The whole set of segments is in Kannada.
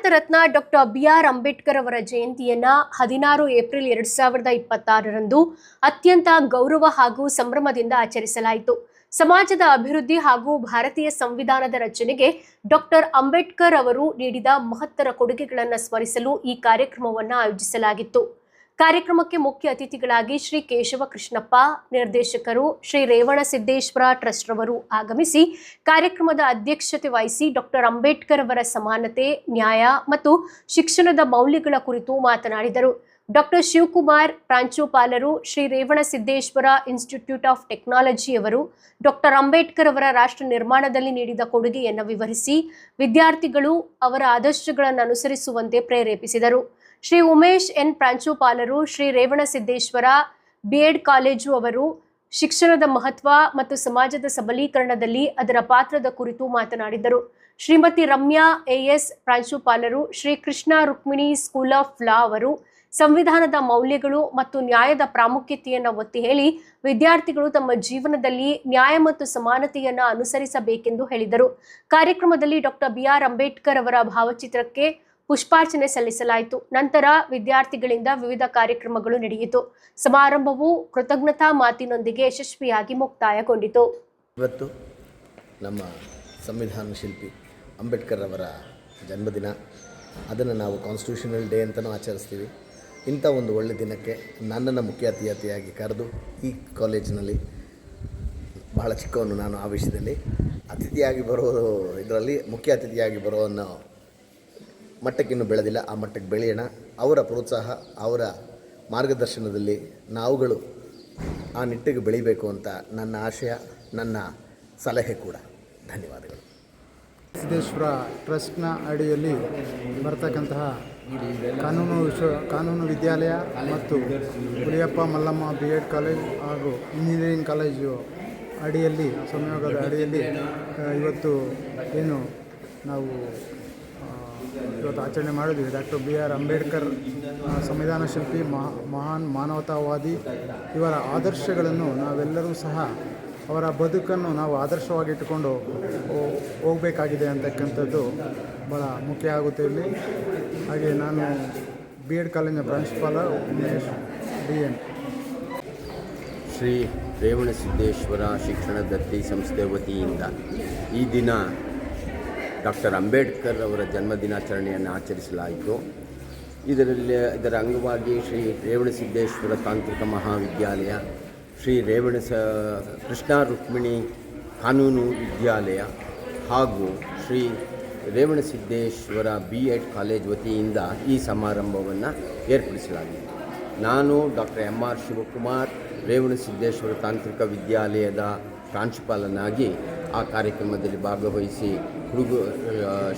Bharat Ratna doctor B R. ಅಂಬೇಡ್ಕರ್ ಅವರ ಜಯಂತಿಯನ್ನ 16 ಏಪ್ರಿಲ್ 2026ರಂದು ಅತ್ಯಂತ ಗೌರವ ಹಾಗೂ ಸಂಭ್ರಮದಿಂದ ಆಚರಿಸಲಾಯಿತು. ಸಮಾಜದ ಅಭಿವೃದ್ಧಿ ಹಾಗೂ ಭಾರತೀಯ ಸಂವಿಧಾನದ ರಚನೆಗೆ ಡಾಕ್ಟರ್ ಅಂಬೇಡ್ಕರ್ ಅವರು ನೀಡಿದ ಮಹತ್ತರ ಕೊಡುಗೆಗಳನ್ನು ಸ್ಮರಿಸಲು ಈ ಕಾರ್ಯಕ್ರಮವನ್ನು ಆಯೋಜಿಸಲಾಗಿತ್ತು. ಕಾರ್ಯಕ್ರಮಕ್ಕೆ ಮುಖ್ಯ ಅತಿಥಿಗಳಾಗಿ ಶ್ರೀ ಕೇಶವ ಕೃಷ್ಣಪ್ಪ, ನಿರ್ದೇಶಕರು ಶ್ರೀ ರೇವಣಸಿದ್ದೇಶ್ವರ ಟ್ರಸ್ಟ್ ರವರು ಆಗಮಿಸಿ ಕಾರ್ಯಕ್ರಮದ ಅಧ್ಯಕ್ಷತೆ ವಹಿಸಿ ಡಾಕ್ಟರ್ ಅಂಬೇಡ್ಕರ್ ಅವರ ಸಮಾನತೆ, ನ್ಯಾಯ ಮತ್ತು ಶಿಕ್ಷಣದ ಮೌಲ್ಯಗಳ ಕುರಿತು ಮಾತನಾಡಿದರು. ಡಾಕ್ಟರ್ ಶಿವಕುಮಾರ್, ಪ್ರಾಂಶುಪಾಲರು, Shri Revanasiddeshwara institute of technology ಅವರು ಡಾಕ್ಟರ್ ಅಂಬೇಡ್ಕರ್ ಅವರ ರಾಷ್ಟ್ರ ನಿರ್ಮಾಣದಲ್ಲಿ ನೀಡಿದ ಕೊಡುಗೆಯನ್ನು ವಿವರಿಸಿ ವಿದ್ಯಾರ್ಥಿಗಳು ಅವರ ಆದರ್ಶಗಳನ್ನು ಅನುಸರಿಸುವಂತೆ ಪ್ರೇರೇಪಿಸಿದರು. ಶ್ರೀ ಉಮೇಶ್ ಎನ್, ಪ್ರಾಂಶುಪಾಲರು, ಶ್ರೀ ರೇವಣಸಿದ್ದೇಶ್ವರ ಬಿ.ಎಡ್ ಕಾಲೇಜು ಅವರು ಶಿಕ್ಷಣದ ಮಹತ್ವ ಮತ್ತು ಸಮಾಜದ ಸಬಲೀಕರಣದಲ್ಲಿ ಅದರ ಪಾತ್ರದ ಕುರಿತು ಮಾತನಾಡಿದರು. ಶ್ರೀಮತಿ ರಮ್ಯಾ ಎ.ಎಸ್, ಪ್ರಾಂಶುಪಾಲರು, ಶ್ರೀ ಕೃಷ್ಣ ರುಕ್ಮಿಣಿ ಸ್ಕೂಲ್ ಆಫ್ ಲಾ ಅವರು ಸಂವಿಧಾನದ ಮೌಲ್ಯಗಳು ಮತ್ತು ನ್ಯಾಯದ ಪ್ರಾಮುಖ್ಯತೆಯನ್ನು ಒತ್ತಿ ಹೇಳಿ ವಿದ್ಯಾರ್ಥಿಗಳು ತಮ್ಮ ಜೀವನದಲ್ಲಿ ನ್ಯಾಯ ಮತ್ತು ಸಮಾನತೆಯನ್ನು ಅನುಸರಿಸಬೇಕೆಂದು ಹೇಳಿದರು. ಕಾರ್ಯಕ್ರಮದಲ್ಲಿ ಡಾಕ್ಟರ್ ಬಿ.ಆರ್. ಅಂಬೇಡ್ಕರ್ ಅವರ ಭಾವಚಿತ್ರಕ್ಕೆ ಪುಷ್ಪಾರ್ಚನೆ ಸಲ್ಲಿಸಲಾಯಿತು. ನಂತರ ವಿದ್ಯಾರ್ಥಿಗಳಿಂದ ವಿವಿಧ ಕಾರ್ಯಕ್ರಮಗಳು ನಡೆಯಿತು. ಸಮಾರಂಭವು ಕೃತಜ್ಞತಾ ಮಾತಿನೊಂದಿಗೆ ಯಶಸ್ವಿಯಾಗಿ ಮುಕ್ತಾಯಗೊಂಡಿತು. ಇವತ್ತು ನಮ್ಮ ಸಂವಿಧಾನ ಶಿಲ್ಪಿ ಅಂಬೇಡ್ಕರ್ ಅವರ ಜನ್ಮದಿನ. ಅದನ್ನು ನಾವು ಕಾನ್ಸ್ಟಿಟ್ಯೂಷನಲ್ ಡೇ ಅಂತಲೂ ಆಚರಿಸ್ತೀವಿ. ಇಂಥ ಒಂದು ಒಳ್ಳೆಯ ದಿನಕ್ಕೆ ನನ್ನನ್ನು ಮುಖ್ಯ ಅತಿಥಿಯಾಗಿ ಕರೆದು ಈ ಕಾಲೇಜಿನಲ್ಲಿ ಬಹಳ ಚಿಕ್ಕವನು ನಾನು ಆ ವಿಷಯದಲ್ಲಿ ಅತಿಥಿಯಾಗಿ ಬರೋದು, ಇದರಲ್ಲಿ ಮುಖ್ಯ ಅತಿಥಿಯಾಗಿ ಬರೋ ಅನ್ನೋ ಮಟ್ಟಕ್ಕಿನ್ನೂ ಬೆಳೆದಿಲ್ಲ. ಆ ಮಟ್ಟಕ್ಕೆ ಬೆಳೆಯೋಣ. ಅವರ ಪ್ರೋತ್ಸಾಹ, ಅವರ ಮಾರ್ಗದರ್ಶನದಲ್ಲಿ ನಾವುಗಳು ಆ ನಿಟ್ಟಿಗೆ ಬೆಳಿಬೇಕು ಅಂತ ನನ್ನ ಆಶಯ, ನನ್ನ ಸಲಹೆ ಕೂಡ. ಧನ್ಯವಾದಗಳು. ಸಿದ್ದೇಶ್ವರ ಟ್ರಸ್ಟ್ನ ಅಡಿಯಲ್ಲಿ ಬರ್ತಕ್ಕಂತಹ ಕಾನೂನು ವಿದ್ಯಾಲಯ ಮತ್ತು ಹುಲಿಯಪ್ಪ ಮಲ್ಲಮ್ಮ ಬಿ.ಎಡ್ ಕಾಲೇಜ್ ಹಾಗೂ ಇಂಜಿನಿಯರಿಂಗ್ ಕಾಲೇಜು ಅಡಿಯಲ್ಲಿ, ಸಂಯೋಗದ ಅಡಿಯಲ್ಲಿ ಇವತ್ತು ಏನು ನಾವು ಇವತ್ತು ಆಚರಣೆ ಮಾಡಿದ್ವಿ. Doctor B R. ಅಂಬೇಡ್ಕರ್ ಸಂವಿಧಾನ ಶಿಲ್ಪಿ, ಮಹಾನ್ ಮಾನವತಾವಾದಿ. ಇವರ ಆದರ್ಶಗಳನ್ನು ನಾವೆಲ್ಲರೂ ಸಹ ಅವರ ಬದುಕನ್ನು ನಾವು ಆದರ್ಶವಾಗಿಟ್ಟುಕೊಂಡು ಹೋಗಬೇಕಾಗಿದೆ ಅಂತಕ್ಕಂಥದ್ದು ಭಾಳ ಮುಖ್ಯ ಆಗುತ್ತೆ ಇಲ್ಲಿ. ಹಾಗೆ ನಾನು ಬಿ.ಎಡ್ ಕಾಲೇಜಿನ ಪ್ರಾಂಶುಪಾಲ ಉಮೇಶ್ ಡಿ.ಎನ್. ಶ್ರೀ ರೇವಣಸಿದ್ದೇಶ್ವರ ಶಿಕ್ಷಣ ದತ್ತಿ ಸಂಸ್ಥೆ ವತಿಯಿಂದ ಈ ದಿನ ಡಾಕ್ಟರ್ ಅಂಬೇಡ್ಕರ್ ಅವರ ಜನ್ಮದಿನಾಚರಣೆಯನ್ನು ಆಚರಿಸಲಾಯಿತು. ಇದರ ಅಂಗವಾಗಿ ಶ್ರೀ ರೇವಣಸಿದ್ದೇಶ್ವರ ತಾಂತ್ರಿಕ ಮಹಾವಿದ್ಯಾಲಯ, ಶ್ರೀ ಕೃಷ್ಣ ರುಕ್ಮಿಣಿ ಕಾನೂನು ವಿದ್ಯಾಲಯ ಹಾಗೂ ಶ್ರೀ ರೇವಣಸಿದ್ದೇಶ್ವರ ಬಿ.ಎಡ್ ಕಾಲೇಜ್ ವತಿಯಿಂದ ಈ ಸಮಾರಂಭವನ್ನು ಏರ್ಪಡಿಸಲಾಗಿದೆ. ನಾನು ಡಾಕ್ಟರ್ ಎಂ.ಆರ್. ಶಿವಕುಮಾರ್, ರೇವಣಸಿದ್ದೇಶ್ವರ ತಾಂತ್ರಿಕ ವಿದ್ಯಾಲಯದ ಪ್ರಾಂಶುಪಾಲನಾಗಿ ಆ ಕಾರ್ಯಕ್ರಮದಲ್ಲಿ ಭಾಗವಹಿಸಿ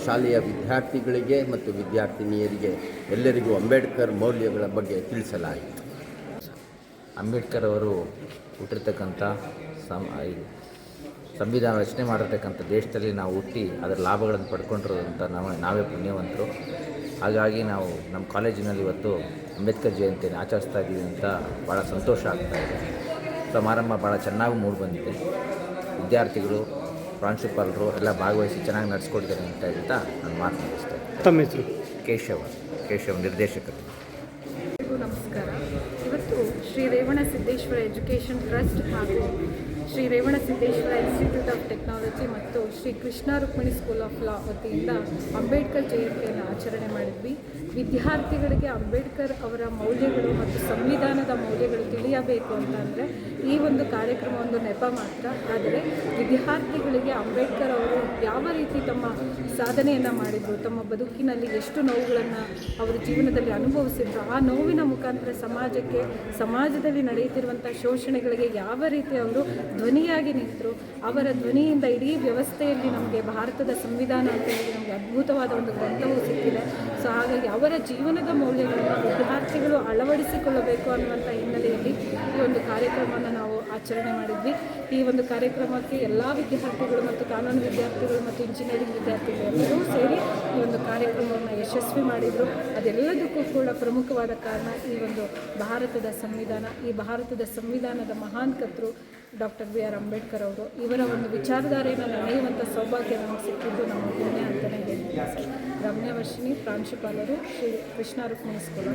ಶಾಲೆಯ ವಿದ್ಯಾರ್ಥಿಗಳಿಗೆ ಮತ್ತು ವಿದ್ಯಾರ್ಥಿನಿಯರಿಗೆ ಎಲ್ಲರಿಗೂ ಅಂಬೇಡ್ಕರ್ ಮೌಲ್ಯಗಳ ಬಗ್ಗೆ ತಿಳಿಸಲಾಯಿತು. ಅಂಬೇಡ್ಕರ್ ಅವರು ಹುಟ್ಟಿರ್ತಕ್ಕಂಥ ಸಂವಿಧಾನ ರಚನೆ ಮಾಡಿರ್ತಕ್ಕಂಥ ದೇಶದಲ್ಲಿ ನಾವು ಹುಟ್ಟಿ ಅದರ ಲಾಭಗಳನ್ನು ಪಡ್ಕೊಂಡಿರೋದಂಥ ನಾವೇ ಪುಣ್ಯವಂತರು. ಹಾಗಾಗಿ ನಾವು ನಮ್ಮ ಕಾಲೇಜಿನಲ್ಲಿ ಇವತ್ತು ಅಂಬೇಡ್ಕರ್ ಜಯಂತಿಯನ್ನು ಆಚರಿಸ್ತಾ ಇದ್ದೀವಿ ಅಂತ ಭಾಳ ಸಂತೋಷ ಆಗ್ತಾಯಿದೆ. ಸಮಾರಂಭ ಭಾಳ ಚೆನ್ನಾಗಿ ಮೂಡಿಬಂದಿದೆ. ವಿದ್ಯಾರ್ಥಿಗಳು, ಪ್ರಾಂಶುಪಾಲರು ಎಲ್ಲ ಭಾಗವಹಿಸಿ ಚೆನ್ನಾಗಿ ನಡೆಸ್ಕೊಡ್ತಾರೆ ಅಂತ ಹೇಳ್ತಾ ನಾನು ಮಾತನಾಡಿಸ್ತೇನೆ. ತಮ್ಮ ಹೆಸರು? ಕೇಶವ ನಿರ್ದೇಶಕರು. ನಮಸ್ಕಾರ. ಇವತ್ತು ಶ್ರೀ ರೇವಣಸಿದ್ದೇಶ್ವರ ಎಜುಕೇಷನ್ ಟ್ರಸ್ಟ್ ಹಾಗೂ Shri Revanasiddeshwara institute of technology ಮತ್ತು Shri Krishna Rukmini school of law ವತಿಯಿಂದ ಅಂಬೇಡ್ಕರ್ ಜಯಂತಿಯನ್ನು ಆಚರಣೆ ಮಾಡಿದ್ವಿ. ವಿದ್ಯಾರ್ಥಿಗಳಿಗೆ ಅಂಬೇಡ್ಕರ್ ಅವರ ಮೌಲ್ಯಗಳು ಮತ್ತು ಸಂವಿಧಾನದ ಮೌಲ್ಯಗಳು ತಿಳಿಯಬೇಕು ಅಂತಂದರೆ ಈ ಒಂದು ಕಾರ್ಯಕ್ರಮ ಒಂದು ನೆಪ ಮಾತ್ರ. ಆದರೆ ವಿದ್ಯಾರ್ಥಿಗಳಿಗೆ ಅಂಬೇಡ್ಕರ್ ಅವರು ಯಾವ ರೀತಿ ತಮ್ಮ ಸಾಧನೆಯನ್ನು ಮಾಡಿದರು, ತಮ್ಮ ಬದುಕಿನಲ್ಲಿ ಎಷ್ಟು ನೋವುಗಳನ್ನು ಅವರ ಜೀವನದಲ್ಲಿ ಅನುಭವಿಸಿದ್ರು, ಆ ನೋವಿನ ಮುಖಾಂತರ ಸಮಾಜದಲ್ಲಿ ನಡೆಯುತ್ತಿರುವಂಥ ಶೋಷಣೆಗಳಿಗೆ ಯಾವ ರೀತಿ ಅವರು ಧ್ವನಿಯಾಗಿ ನಿಂತರು, ಅವರ ಧ್ವನಿಯಿಂದ ಇಡೀ ವ್ಯವಸ್ಥೆಯಲ್ಲಿ ನಮಗೆ ಭಾರತದ ಸಂವಿಧಾನ ಅಂತ ಹೇಳಿ ನಮಗೆ ಅದ್ಭುತವಾದ ಒಂದು ಗ್ರಂಥವೂ ಸಿಕ್ಕಿದೆ. ಸೊ ಹಾಗಾಗಿ ಅವರ ಜೀವನದ ಮೌಲ್ಯಗಳನ್ನು ವಿದ್ಯಾರ್ಥಿಗಳು ಅಳವಡಿಸಿಕೊಳ್ಳಬೇಕು ಅನ್ನುವಂಥ ಹಿನ್ನೆಲೆಯಲ್ಲಿ ಈ ಒಂದು ಕಾರ್ಯಕ್ರಮವನ್ನು ನಾವು ಆಚರಣೆ ಮಾಡಿದ್ವಿ. ಈ ಒಂದು ಕಾರ್ಯಕ್ರಮಕ್ಕೆ ಎಲ್ಲ ವಿದ್ಯಾರ್ಥಿಗಳು ಮತ್ತು ಕಾನೂನು ವಿದ್ಯಾರ್ಥಿಗಳು ಮತ್ತು ಇಂಜಿನಿಯರಿಂಗ್ ವಿದ್ಯಾರ್ಥಿಗಳು ಎಲ್ಲರೂ ಸೇರಿ ಈ ಒಂದು ಕಾರ್ಯಕ್ರಮವನ್ನು ಯಶಸ್ವಿ ಮಾಡಿದರು. ಅದೆಲ್ಲದಕ್ಕೂ ಕೂಡ ಪ್ರಮುಖವಾದ ಕಾರಣ ಈ ಒಂದು ಭಾರತದ ಸಂವಿಧಾನ. ಈ ಭಾರತದ ಸಂವಿಧಾನದ ಮಹಾನ್ ಕರ್ತೃ ಡಾಕ್ಟರ್ BR ಅಂಬೇಡ್ಕರ್ ಅವರು. ಇವರ ಒಂದು ವಿಚಾರಧಾರೆಯನ್ನು ನೆನೆಯುವಂಥ ಸೌಭಾಗ್ಯ ನಮಗೆ ಸಿಕ್ಕಿದ್ದು ನಮ್ಮ ಪುಣ್ಯ ಅಂತಲೇ ಹೇಳ್ತೀನಿ ಸರ್. ರಮ್ಯಾ ವರ್ಷಿಣಿ, ಪ್ರಾಂಶುಪಾಲರು, ಶ್ರೀ ಕೃಷ್ಣ ರುಕ್ಮಿಣಿ ಸ್ಕೂಲ್.